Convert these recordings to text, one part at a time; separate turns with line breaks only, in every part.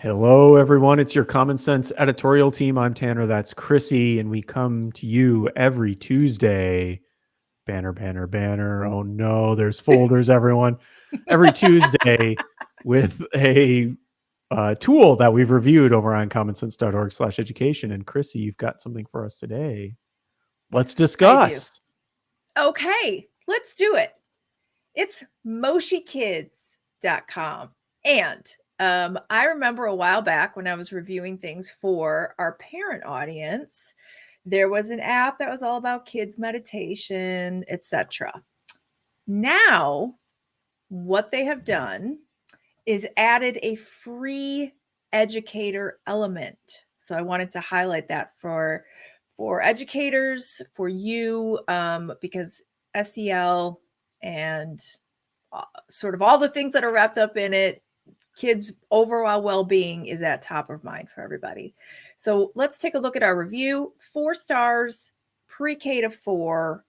Hello, everyone. It's your Common Sense editorial team. I'm Tanner. That's Chrissy. And we come to you every Tuesday. Banner, banner, banner. Oh, no, there's folders, everyone. Every Tuesday with a tool that we've reviewed over on commonsense.org/education. And Chrissy, you've got something for us today. Let's discuss.
I do. Okay, let's do it. It's MoshiKids.com. And I remember a while back when I was reviewing things for our parent audience, there was an app that was all about kids meditation, etc. Now, what they have done is added a free educator element. So I wanted to highlight that for educators, for you, because SEL and sort of all the things that are wrapped up in it, kids' overall well-being is at top of mind for everybody. So let's take a look at our review. 4 stars, pre-K to 4,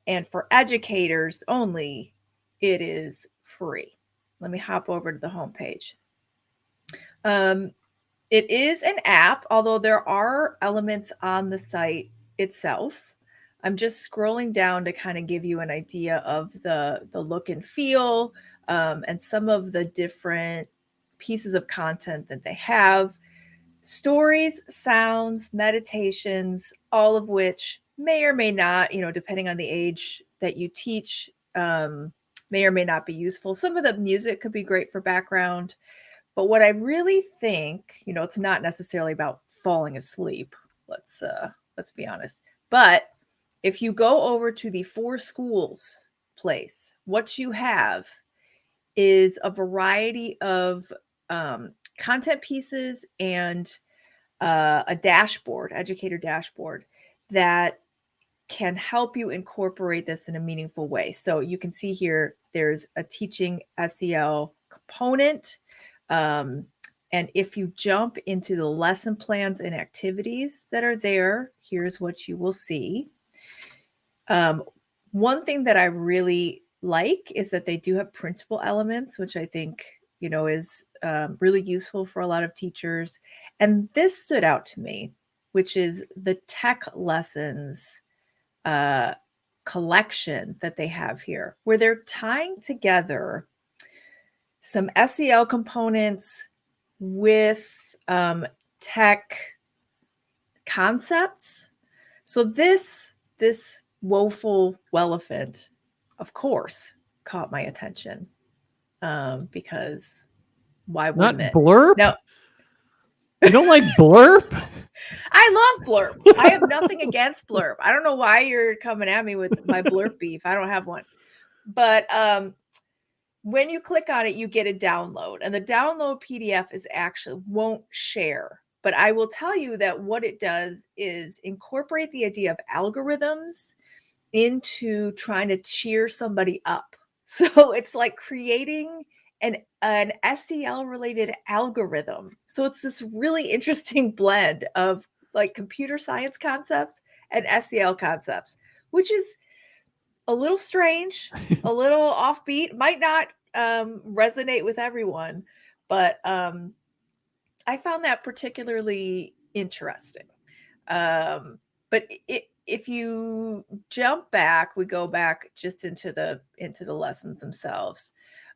and for educators only, it is free. Let me hop over to the homepage. It is an app, although there are elements on the site itself. I'm just scrolling down to kind of give you an idea of the look and feel, and some of the different pieces of content that they have. Stories, sounds, meditations, all of which may or may not, depending on the age that you teach, may or may not be useful. Some of the music could be great for background. But what I really think, it's not necessarily about falling asleep. Let's be honest. But if you go over to the 4 schools place, what you have is a variety of content pieces and a dashboard, educator dashboard, that can help you incorporate this in a meaningful way. So you can see here, there's a teaching SEL component. And if you jump into the lesson plans and activities that are there, here's what you will see. One thing that I really like is that they do have printable elements, which I think, is really useful for a lot of teachers. And this stood out to me, which is the tech lessons collection that they have here, where they're tying together some SEL components with tech concepts. So this woeful elephant, of course, caught my attention, because why wouldn't
Not
it?
blurb?
No.
You don't like blurb?
I love blurb. I have nothing against blurb. I don't know why you're coming at me with my blurb beef. I don't have one. But when you click on it, you get a download, and the download PDF won't share. But I will tell you that what it does is incorporate the idea of algorithms into trying to cheer somebody up. So it's like creating an SEL related algorithm. So it's this really interesting blend of like computer science concepts and SEL concepts, which is a little strange, a little offbeat, might not resonate with everyone, but I found that particularly interesting. But if you jump back, we go back just into the lessons themselves.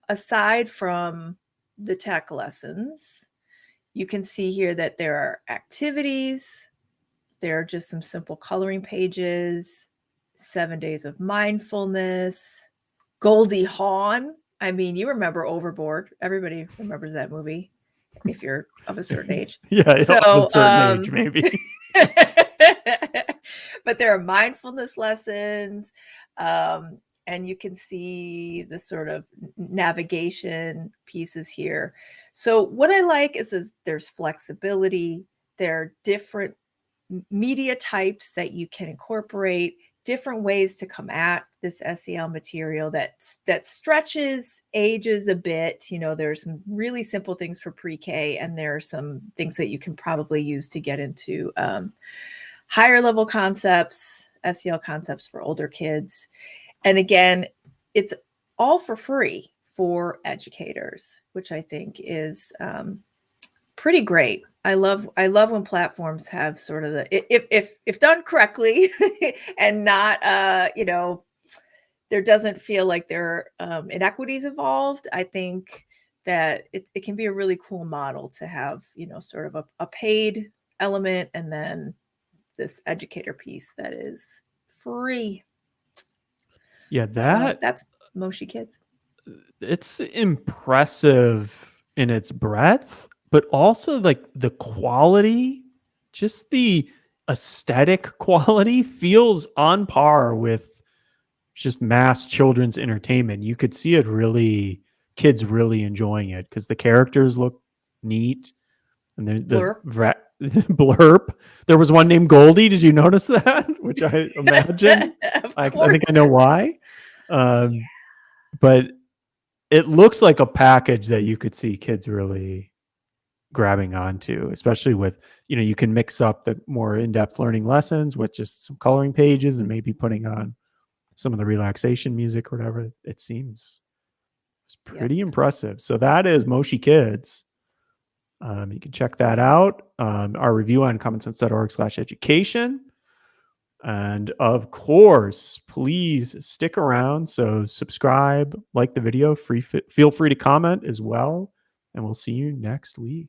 Aside from the tech lessons, you can see here that there are activities. There are just some simple coloring pages, 7 days of mindfulness, Goldie Hawn. I mean, you remember Overboard. Everybody remembers that movie if you're of a certain age.
Yeah,
so,
of a certain age, maybe.
But there are mindfulness lessons, and you can see the sort of navigation pieces here. So what I like is there's flexibility. There are different media types that you can incorporate, different ways to come at this SEL material that stretches ages a bit. There's some really simple things for pre-K, and there are some things that you can probably use to get into higher level concepts, SEL concepts for older kids. And again, it's all for free for educators, which I think is pretty great. I love when platforms have sort of the if done correctly and not there doesn't feel like there are inequities involved. I think that it can be a really cool model to have, sort of a paid element and then this educator piece that is free.
Yeah,
So that's Moshi Kids.
it's impressive in its breadth, but also like the quality, just the aesthetic quality feels on par with just mass children's entertainment. You could see it really, kids really enjoying it because the characters look neat and there's blurb. There was one named Goldie. Did you notice that? Which I imagine. I think I know why. But it looks like a package that you could see kids really grabbing onto, especially with, you can mix up the more in-depth learning lessons with just some coloring pages and maybe putting on some of the relaxation music or whatever. It seems it's pretty impressive. So that is Moshi Kids. You can check that out. Our review on commonsense.org/education. And of course, please stick around. So subscribe, like the video, feel free to comment as well. And we'll see you next week.